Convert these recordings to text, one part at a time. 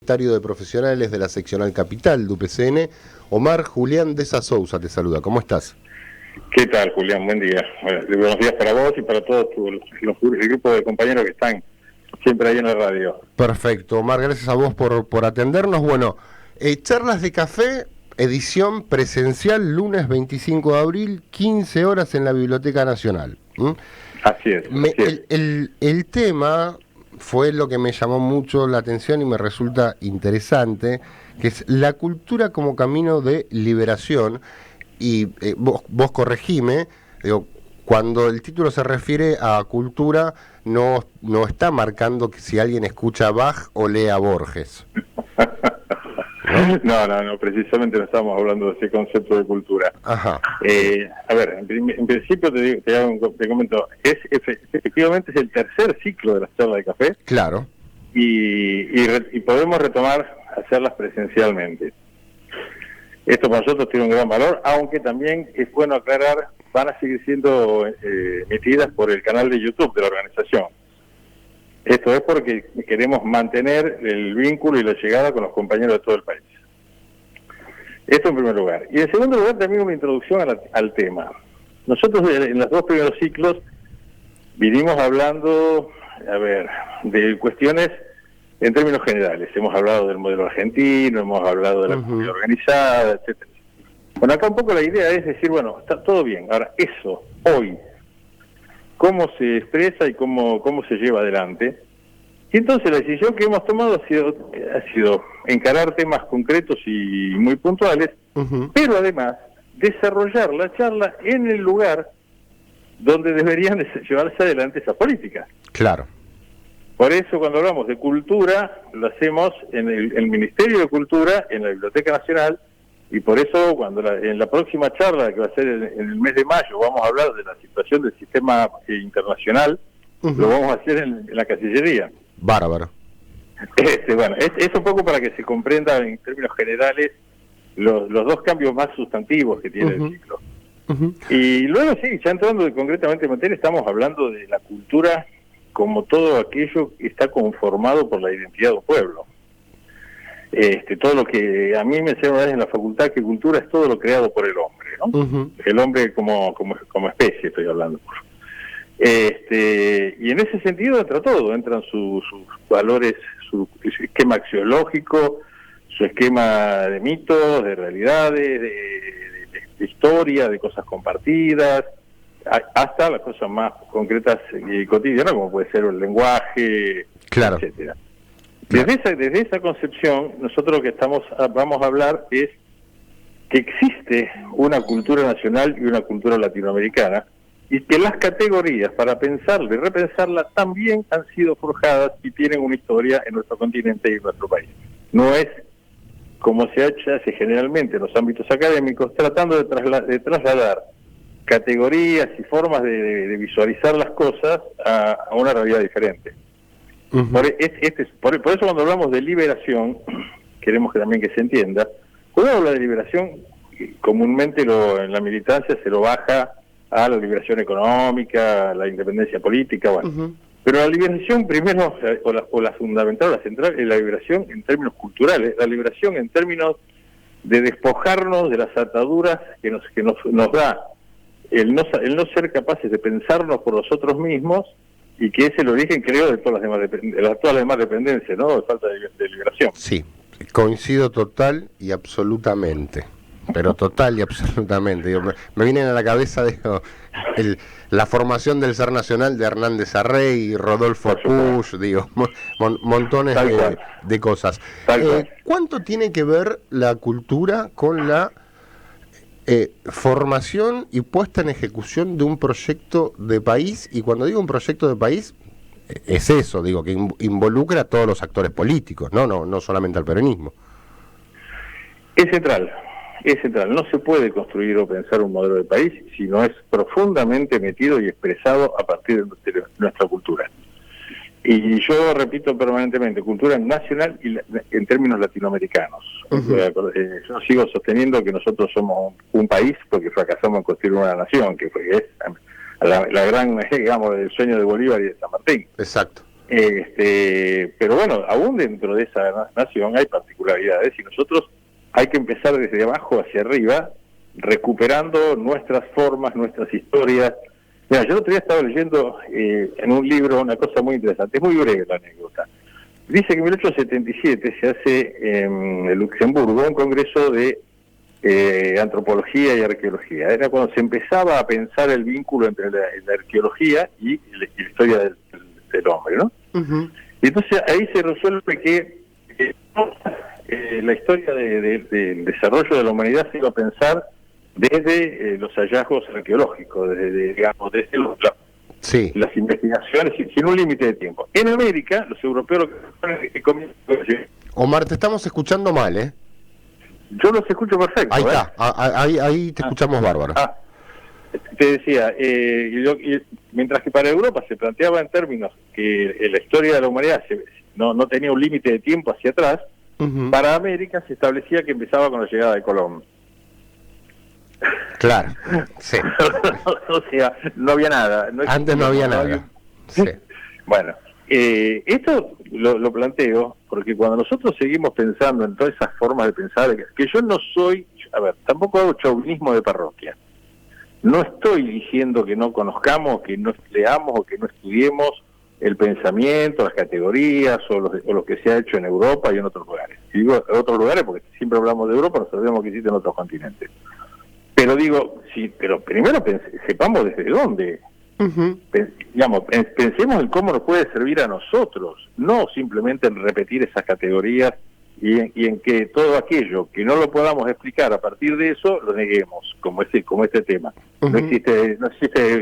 secretario de Profesionales de la Seccional Capital de UPCN, Omar Julián de Sousa, te saluda. ¿Cómo estás? ¿Qué tal, Julián? Buen día. Bueno, buenos días para vos y para todos el grupo de compañeros que están siempre ahí en la radio. Perfecto, Omar, gracias a vos por atendernos. Bueno, charlas de café, edición presencial, lunes 25 de abril, 15 horas en la Biblioteca Nacional. Así es. El tema fue lo que me llamó mucho la atención y me resulta interesante, que es la cultura como camino de liberación. Y vos corregime, digo, cuando el título se refiere a cultura, no está marcando que si alguien escucha a Bach o lee a Borges. No, precisamente no estamos hablando de ese concepto de cultura. Ajá. A ver, en principio te comento, efectivamente es el tercer ciclo de las charlas de café. Claro. Y podemos retomar hacerlas presencialmente. Esto para nosotros tiene un gran valor, aunque también es bueno aclarar, van a seguir siendo emitidas por el canal de YouTube de la organización. Esto es porque queremos mantener el vínculo y la llegada con los compañeros de todo el país. Esto en primer lugar. Y en segundo lugar también una introducción al tema. Nosotros en los dos primeros ciclos vinimos hablando, de cuestiones en términos generales. Hemos hablado del modelo argentino, hemos hablado de la comunidad organizada, etcétera. Bueno, acá un poco la idea es decir, bueno, está todo bien. Ahora, eso, hoy, cómo se expresa y cómo se lleva adelante. Y entonces la decisión que hemos tomado ha sido encarar temas concretos y muy puntuales, pero además desarrollar la charla en el lugar donde deberían llevarse adelante esas políticas. Claro. Por eso cuando hablamos de cultura, lo hacemos en el Ministerio de Cultura, en la Biblioteca Nacional, y por eso cuando en la próxima charla, que va a ser en el mes de mayo, vamos a hablar de la situación del sistema internacional, lo vamos a hacer en la Cancillería. Bárbaro. Bueno, es un poco para que se comprenda en términos generales los dos cambios más sustantivos que tiene el ciclo. Y luego sí, ya entrando concretamente en materia, estamos hablando de la cultura como todo aquello que está conformado por la identidad de un pueblo. Todo lo que a mí me enseñaron una vez en la facultad, que cultura es todo lo creado por el hombre, ¿no? El hombre como especie, estoy hablando. Y en ese sentido entra todo, entran sus valores, su esquema axiológico, su esquema de mitos, de realidades, de historia, de cosas compartidas, hasta las cosas más concretas y cotidianas, como puede ser el lenguaje, claro, etcétera. Desde esa concepción, nosotros lo que vamos a hablar es que existe una cultura nacional y una cultura latinoamericana, y que las categorías para pensarla y repensarla también han sido forjadas y tienen una historia en nuestro continente y en nuestro país. No es como se hace generalmente en los ámbitos académicos, tratando de trasladar categorías y formas de visualizar las cosas a una realidad diferente. Por eso cuando hablamos de liberación, queremos que también que se entienda, cuando habla de liberación, comúnmente en la militancia se lo baja a la liberación económica, a la independencia política, bueno. Pero la liberación primero, o la fundamental, la central, es la liberación en términos culturales, la liberación en términos de despojarnos de las ataduras que nos da el no ser capaces de pensarnos por nosotros mismos, y que es el origen, creo, de todas las demás dependencias, ¿no? De falta de liberación. Sí, coincido total y absolutamente. Pero total y absolutamente. Digo, me vienen a la cabeza la formación del Ser Nacional de Hernández Arrey, Rodolfo Puch, montones de cosas. ¿Cuánto tiene que ver la cultura con la formación y puesta en ejecución de un proyecto de país? Y cuando digo un proyecto de país, es eso, digo, que involucra a todos los actores políticos, no solamente al peronismo. Es central. No se puede construir o pensar un modelo de país si no es profundamente metido y expresado a partir de nuestra cultura. Y yo repito permanentemente, cultura nacional y en términos latinoamericanos. Yo sigo sosteniendo que nosotros somos un país porque fracasamos en construir una nación, que es la gran, digamos, el sueño de Bolívar y de San Martín. Exacto. Pero bueno, aún dentro de esa nación hay particularidades y nosotros hay que empezar desde abajo hacia arriba, recuperando nuestras formas, nuestras historias. Mira, yo el otro día estaba leyendo en un libro una cosa muy interesante, es muy breve la anécdota. Dice que en 1877 se hace en Luxemburgo un congreso de antropología y arqueología. Era cuando se empezaba a pensar el vínculo entre la arqueología y la historia del hombre, ¿no? Uh-huh. Y entonces ahí se resuelve que la historia del desarrollo de la humanidad se iba a pensar desde los hallazgos arqueológicos, desde las investigaciones, sin un límite de tiempo. En América, los europeos Omar, te estamos escuchando mal, ¿eh? Yo los escucho perfecto. Ahí está, ahí te escuchamos bárbaro. Te decía, mientras que para Europa se planteaba en términos que la historia de la humanidad no tenía un límite de tiempo hacia atrás, uh-huh. Para América se establecía que empezaba con la llegada de Colón. Claro, sí. O sea, no había nada. Antes no había nada. Sí. Bueno, esto lo planteo porque cuando nosotros seguimos pensando en todas esas formas de pensar, que yo no soy, tampoco hago chauvinismo de parroquia. No estoy diciendo que no conozcamos, que no leamos o que no estudiemos el pensamiento, las categorías o lo que se ha hecho en Europa y en otros lugares. Y digo otros lugares porque siempre hablamos de Europa, no sabemos que existen otros continentes. Pero digo, sí, pero primero sepamos desde dónde. Uh-huh. Pensemos en cómo nos puede servir a nosotros, no simplemente en repetir esas categorías y en que todo aquello que no lo podamos explicar a partir de eso lo neguemos, como este tema. Uh-huh. No existe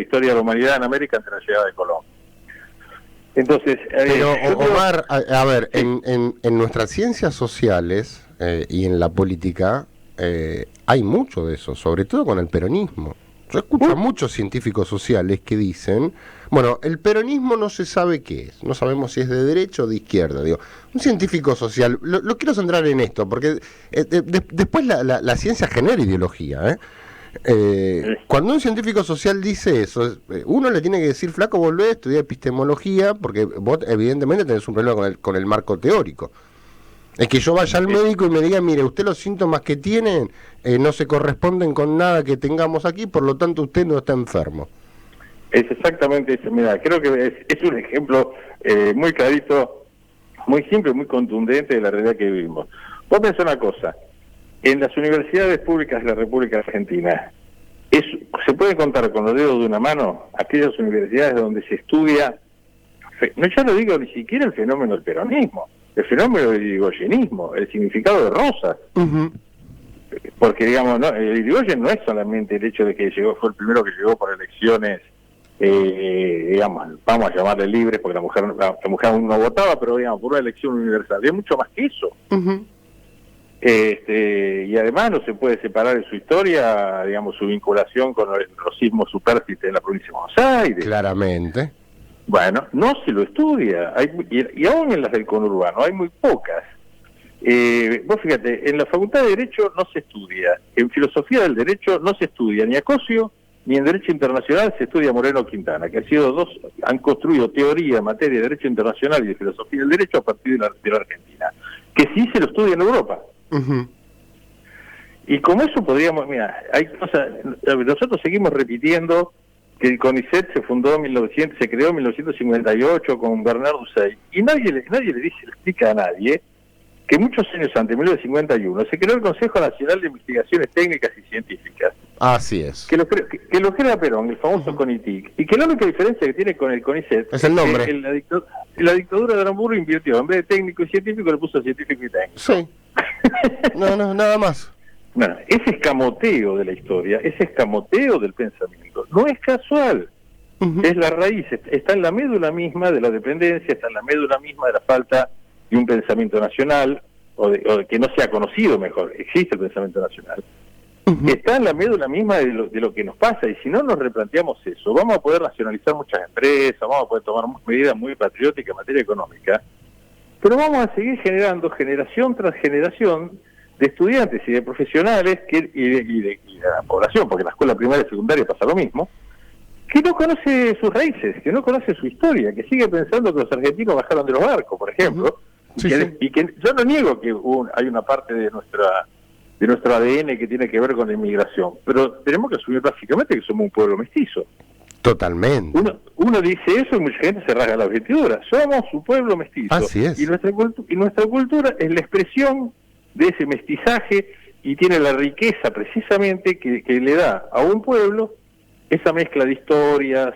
historia de la humanidad en América ante la llegada de Colón. Entonces, pero Omar, a ver, en nuestras ciencias sociales y en la política hay mucho de eso, sobre todo con el peronismo. Yo escucho a muchos científicos sociales que dicen, bueno, el peronismo no se sabe qué es, no sabemos si es de derecha o de izquierda. Digo, un científico social, lo quiero centrar en esto, porque después la ciencia genera ideología, cuando un científico social dice eso, uno le tiene que decir, flaco, volvé a estudiar epistemología, porque vos evidentemente tenés un problema con el marco teórico. Es que yo vaya al médico y me diga, mire, usted los síntomas que tienen no se corresponden con nada que tengamos aquí, por lo tanto usted no está enfermo. Es exactamente eso. Mira, creo que es un ejemplo muy clarito, muy simple, muy contundente de la realidad que vivimos. Vos pensás una cosa, en las universidades públicas de la República Argentina, se puede contar con los dedos de una mano aquellas universidades donde se estudia, no ya no digo ni siquiera el fenómeno del peronismo, el fenómeno del irigoyenismo, el significado de Rosas. Uh-huh. Porque, digamos, no, el Irigoyen no es solamente el hecho de que fue el primero que llegó por elecciones, digamos, vamos a llamarle libres, porque la mujer aún no votaba, pero, digamos, por una elección universal. Es mucho más que eso. Uh-huh. Y además no se puede separar en su historia, digamos, su vinculación con el rosismo supérstite en la provincia de Buenos Aires. Claramente. Bueno, no se lo estudia, y aún en las del conurbano hay muy pocas. Vos fíjate, en la Facultad de Derecho no se estudia, en Filosofía del Derecho no se estudia ni Acosio, ni en Derecho Internacional se estudia Moreno Quintana, que han construido teoría en materia de Derecho Internacional y de Filosofía del Derecho a partir de la Argentina, que sí se lo estudia en Europa. Uh-huh. Y como eso podríamos, mira, hay cosas, nosotros seguimos repitiendo que el CONICET se creó en 1958 con Bernardo Sey, y nadie le explica a nadie que muchos años antes, 1951, se creó el Consejo Nacional de Investigaciones Técnicas y Científicas. Así es. Que lo crea Perón, el famoso CONITIC, y que la única diferencia que tiene con el CONICET es el nombre. La dictadura de Aramburu invirtió, en vez de técnico y científico, le puso científico y técnico. Sí. No, nada más. Bueno, ese escamoteo de la historia, ese escamoteo del pensamiento, no es casual. Uh-huh. Es la raíz, está en la médula misma de la dependencia, está en la médula misma de la falta de un pensamiento nacional, o de que no sea conocido mejor, existe el pensamiento nacional. Uh-huh. Está en la médula misma de lo que nos pasa, y si no nos replanteamos eso, vamos a poder nacionalizar muchas empresas, vamos a poder tomar medidas muy patrióticas en materia económica, pero vamos a seguir generando generación tras generación de estudiantes y de profesionales y de la población, porque en la escuela primaria y secundaria pasa lo mismo, que no conoce sus raíces, que no conoce su historia, que sigue pensando que los argentinos bajaron de los barcos, por ejemplo, Sí, y que yo no niego que hay una parte de nuestro ADN que tiene que ver con la inmigración, pero tenemos que asumir básicamente que somos un pueblo mestizo. Totalmente. Uno dice eso y mucha gente se rasga la vestidura. Somos un pueblo mestizo. Así es. Y nuestra cultura es la expresión de ese mestizaje y tiene la riqueza precisamente que le da a un pueblo esa mezcla de historias,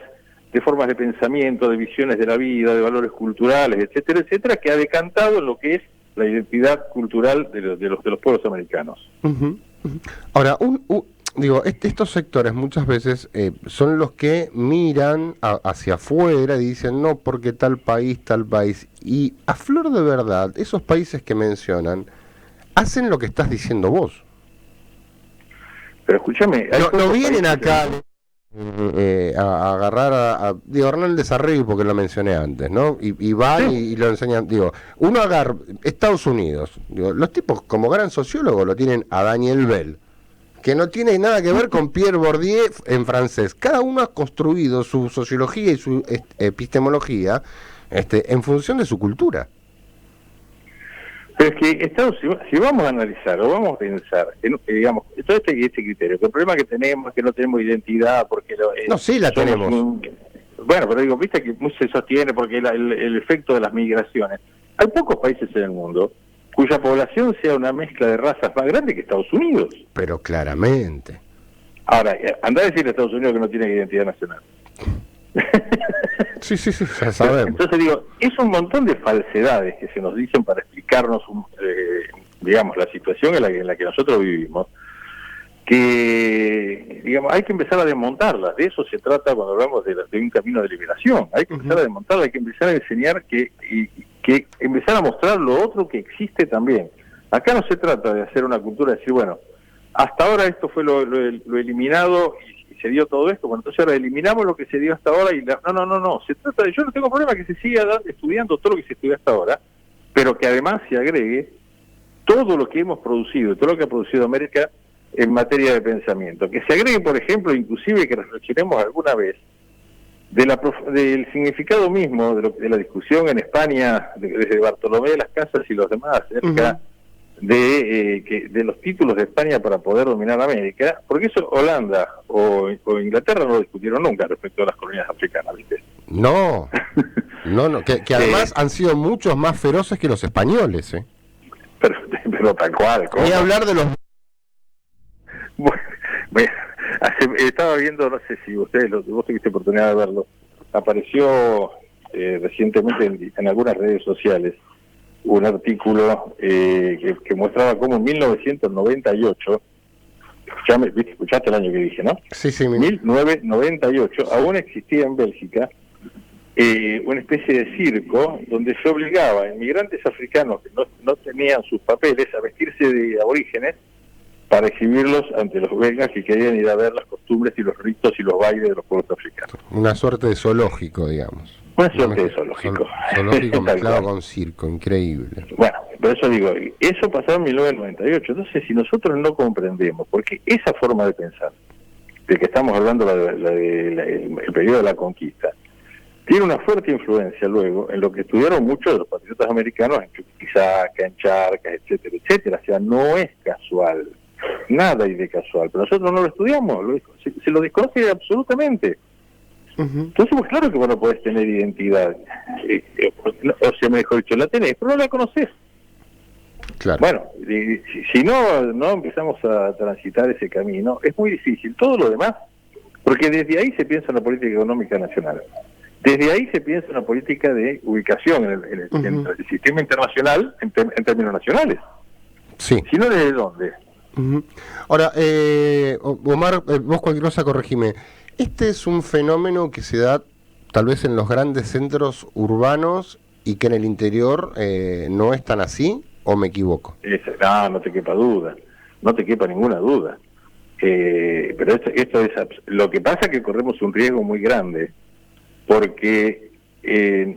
de formas de pensamiento, de visiones de la vida, de valores culturales, etcétera, etcétera, que ha decantado en lo que es la identidad cultural de los pueblos americanos. Ahora, estos sectores muchas veces son los que miran hacia afuera y dicen, no, porque tal país. Y a flor de verdad, esos países que mencionan, hacen lo que estás diciendo vos. Pero escúchame... No vienen acá a agarrar a Hernández Arregui, porque lo mencioné antes, ¿no? Y van y lo enseñan. Uno agarra Estados Unidos, los tipos como gran sociólogo lo tienen a Daniel Bell, que no tiene nada que ver con Pierre Bourdieu en francés. Cada uno ha construido su sociología y su epistemología en función de su cultura. Pero es que si vamos a analizar o vamos a pensar, digamos, todo este criterio, que el problema que tenemos es que no tenemos identidad, porque... no, sí la tenemos. Bueno, pero digo, viste que mucho se sostiene porque el efecto de las migraciones. Hay pocos países en el mundo cuya población sea una mezcla de razas más grande que Estados Unidos. Pero claramente. Ahora, anda a decirle a Estados Unidos que no tiene identidad nacional. Sí, ya sabemos. Entonces digo, es un montón de falsedades que se nos dicen para explicarnos, digamos, la situación en la que nosotros vivimos, que, digamos, hay que empezar a desmontarlas. De eso se trata cuando hablamos de un camino de liberación. Hay que empezar a desmontarlas, hay que empezar a enseñar que empezar a mostrar lo otro que existe también. Acá no se trata de hacer una cultura de decir, bueno, hasta ahora esto fue lo eliminado y se dio todo esto, bueno, entonces ahora eliminamos lo que se dio hasta ahora y no, se trata de, yo no tengo problema que se siga estudiando todo lo que se estudió hasta ahora, pero que además se agregue todo lo que hemos producido, todo lo que ha producido América en materia de pensamiento, que se agregue, por ejemplo, inclusive que reflexionemos alguna vez del significado mismo de la discusión en España desde Bartolomé de las Casas y los demás acerca de los títulos de España para poder dominar América, porque eso Holanda o Inglaterra no lo discutieron nunca respecto a las colonias africanas, ¿viste? No, que además han sido muchos más feroces que los españoles, ¿eh? Pero tal cual. ¿Cómo? Ni hablar de los... Bueno, estaba viendo, no sé si vos tuviste oportunidad de verlo, apareció recientemente en algunas redes sociales un artículo que mostraba cómo en 1998, escuchaste el año que dije, ¿no? Sí. 1998, aún existía en Bélgica una especie de circo donde se obligaba a inmigrantes africanos que no tenían sus papeles a vestirse de aborígenes para exhibirlos ante los belgas que querían ir a ver las costumbres y los ritos y los bailes de los pueblos africanos. Una suerte de zoológico, digamos. Una suerte de zoológico. Zoológico mezclado con circo, increíble. Bueno, por eso digo, eso pasó en 1998. Entonces, si nosotros no comprendemos, porque esa forma de pensar, de que estamos hablando el periodo de la conquista, tiene una fuerte influencia luego en lo que estudiaron muchos de los patriotas americanos en Chuquisaca, en Charcas, etcétera, etcétera. O sea, no es casual. Nada hay de casual, pero nosotros no lo estudiamos, se lo desconoce absolutamente. Entonces, pues claro que vos no podés tener identidad, o sea, mejor dicho, la tenés, pero no la conocés. Claro. Bueno, si no empezamos a transitar ese camino, es muy difícil. Todo lo demás, porque desde ahí se piensa en la política económica nacional. Desde ahí se piensa en la política de ubicación en el sistema internacional en términos nacionales. Sí. Si no, ¿desde dónde? Ahora, Omar, vos cualquier cosa corregime. Este es un fenómeno que se da tal vez en los grandes centros urbanos y que en el interior no es tan así, ¿o me equivoco? No te quepa duda, no te quepa ninguna duda. Pero esto es lo que pasa es que corremos un riesgo muy grande, porque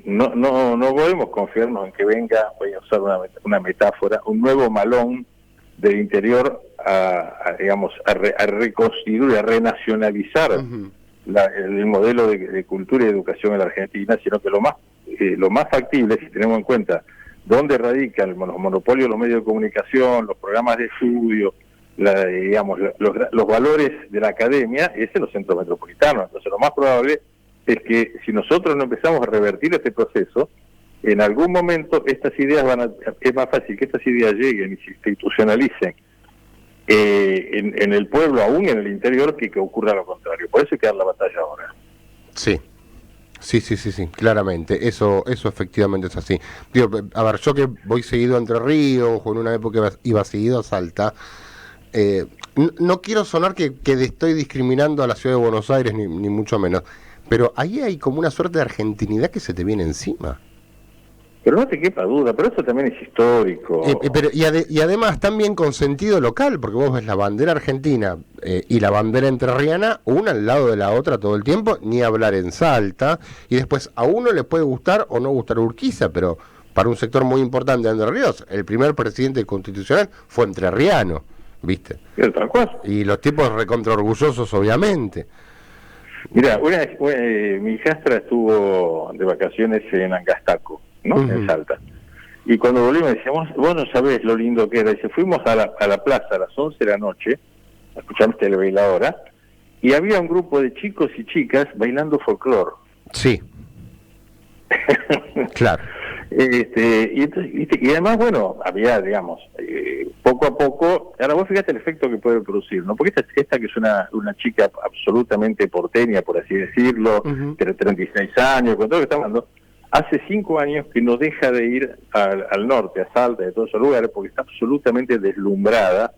no podemos confiarnos en que venga, voy a usar una metáfora, un nuevo Malón del interior a reconstituir, a renacionalizar el modelo de cultura y educación en la Argentina, sino que lo más factible, si tenemos en cuenta dónde radican los monopolios de los medios de comunicación, los programas de estudio, digamos, los valores de la academia, es en los centros metropolitanos. Entonces lo más probable es que si nosotros no empezamos a revertir este proceso, en algún momento estas ideas es más fácil que estas ideas lleguen y se institucionalicen en el pueblo, aún en el interior, que ocurra lo contrario. Por eso hay que dar la batalla ahora. Sí. Sí, claramente, eso efectivamente es así. Digo, a ver, yo que voy seguido a Entre Ríos, o en una época iba seguido a Salta, no quiero sonar que estoy discriminando a la ciudad de Buenos Aires, ni mucho menos, pero ahí hay como una suerte de argentinidad que se te viene encima. Pero no te quepa duda, pero eso también es histórico. Y además también con sentido local, porque vos ves la bandera argentina y la bandera entrerriana, una al lado de la otra todo el tiempo, ni hablar en Salta, y después a uno le puede gustar o no gustar Urquiza, pero para un sector muy importante de Entre Ríos, el primer presidente constitucional fue entrerriano, ¿viste? Tal cual. Y los tipos recontra orgullosos, obviamente. Mira, mi hijastra estuvo de vacaciones en Angastaco, ¿no? En Salta. Y cuando volvimos decíamos, vos no sabés lo lindo que era. Y fuimos a la plaza a las 11 de la noche, escuchamos Telebailadora, y había un grupo de chicos y chicas bailando folclore. Sí. Claro. Y además, bueno, había, digamos, poco a poco, ahora vos fíjate el efecto que puede producir, ¿no? Porque esta que es una chica absolutamente porteña, por así decirlo, de 36 años, con todo lo que está hablando, hace 5 años que no deja de ir al norte, a Salta, de todos esos lugares, porque está absolutamente deslumbrada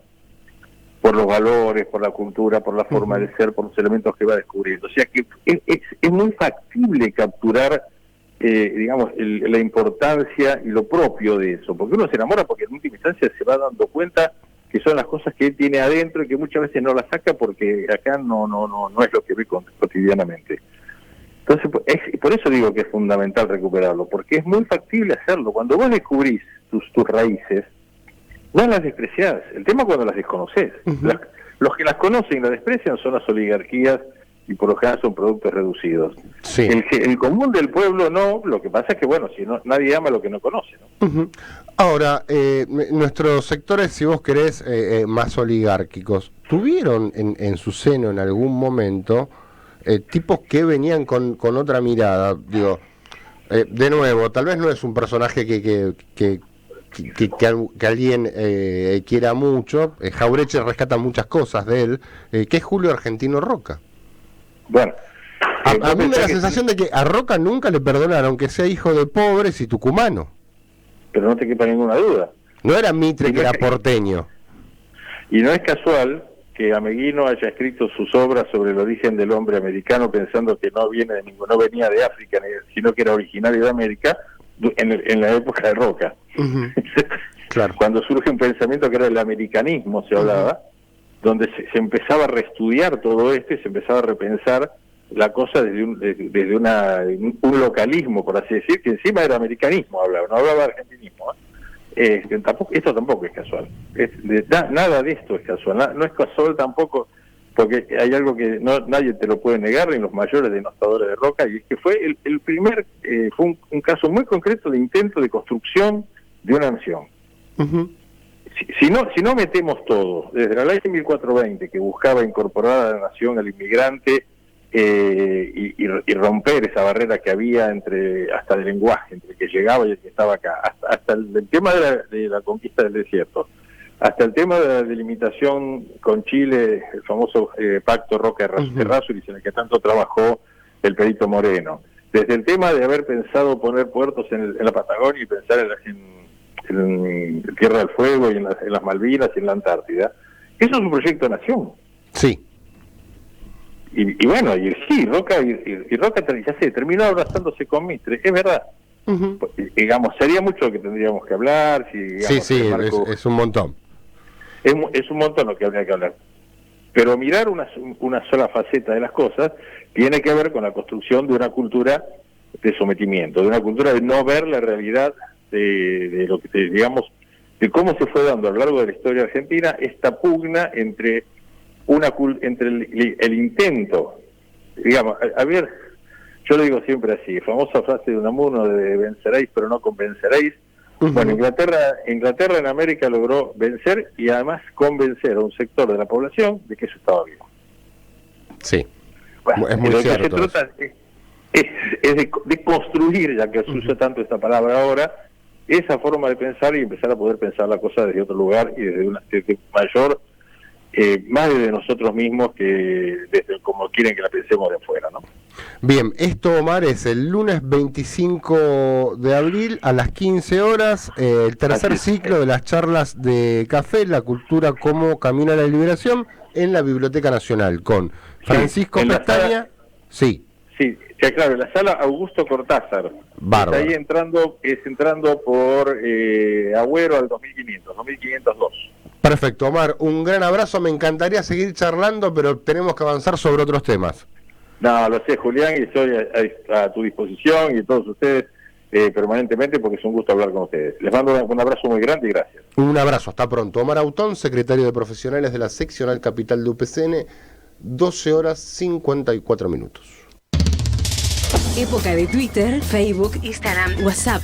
por los valores, por la cultura, por la forma de ser, por los elementos que va descubriendo. O sea que es muy factible capturar digamos, la importancia y lo propio de eso, porque uno se enamora porque en última instancia se va dando cuenta que son las cosas que él tiene adentro y que muchas veces no las saca porque acá no es lo que ve cotidianamente. Entonces, por eso digo que es fundamental recuperarlo, porque es muy factible hacerlo. Cuando vos descubrís tus raíces, no las despreciás. El tema es cuando las desconoces. Los que las conocen y las desprecian son las oligarquías, y por lo general son productos reducidos. Sí. El común del pueblo no, lo que pasa es que, bueno, si no, nadie ama lo que no conoce, ¿no? Ahora, nuestros sectores, si vos querés, más oligárquicos, ¿tuvieron en su seno en algún momento tipos que venían con otra mirada? Digo, de nuevo, tal vez no es un personaje que alguien quiera mucho, Jauretche rescata muchas cosas de él, que es Julio Argentino Roca. Bueno, a mí me da la sensación de que a Roca nunca le perdonaron, aunque sea hijo de pobres y tucumano. Pero no te quepa ninguna duda. No era Mitre, que era porteño. Y no es casual que Ameguino haya escrito sus obras sobre el origen del hombre americano pensando que no venía de África, sino que era originario de América en la época de Roca. Claro. Cuando surge un pensamiento que era el americanismo, se hablaba, donde se empezaba a reestudiar todo esto y se empezaba a repensar la cosa desde un localismo, por así decir, que encima era americanismo, no hablaba de argentinismo. Esto tampoco es casual. Nada de esto es casual. No es casual tampoco, porque hay algo que nadie te lo puede negar, ni los mayores denostadores de Roca, y es que fue el primer, fue un caso muy concreto de intento de construcción de una nación. Si no metemos todo, desde la ley 1420, que buscaba incorporar a la nación al inmigrante y romper esa barrera que había hasta de lenguaje, entre el que llegaba y el que estaba acá, hasta el tema de la conquista del desierto, hasta el tema de la delimitación con Chile, el famoso pacto Roca-Errázuriz, en el que tanto trabajó el Perito Moreno, desde el tema de haber pensado poner puertos en la Patagonia y pensar en Tierra del Fuego y en las Malvinas y en la Antártida. Eso es un proyecto de nación. Sí. Y bueno, Roca ya se terminó abrazándose con Mitre, es verdad. Digamos, sería mucho lo que tendríamos que hablar. Es un montón. Es un montón lo que habría que hablar. Pero mirar una sola faceta de las cosas tiene que ver con la construcción de una cultura de sometimiento, de una cultura de no ver la realidad de lo que digamos, de cómo se fue dando a lo largo de la historia argentina esta pugna entre el intento digamos, a ver, yo lo digo siempre así, famosa frase de Unamuno de venceréis pero no convenceréis. Bueno, Inglaterra en América logró vencer y además convencer a un sector de la población de que eso estaba bien. Sí, bueno, es muy lo cierto. que se trata es de construir, ya que se usa tanto esta palabra ahora, esa forma de pensar y empezar a poder pensar la cosa desde otro lugar y desde mayor, más desde nosotros mismos que desde como quieren que la pensemos de afuera, ¿no? Bien, esto, Omar, es el lunes 25 de abril a las 15 horas, el tercer ciclo de las charlas de café, la cultura como camino a la liberación, en la Biblioteca Nacional, con Francisco Pestaña. Sí, claro, en la sala Augusto Cortázar. Bárbaro. Está ahí entrando por Agüero al 2502. Perfecto, Omar, un gran abrazo, me encantaría seguir charlando, pero tenemos que avanzar sobre otros temas. No, lo sé, Julián, y estoy a tu disposición y todos ustedes permanentemente, porque es un gusto hablar con ustedes. Les mando un abrazo muy grande y gracias. Un abrazo, hasta pronto. Omar Autón, secretario de Profesionales de la Seccional Capital de UPCN, 12 horas 54 minutos. Época de Twitter, Facebook, Instagram, WhatsApp.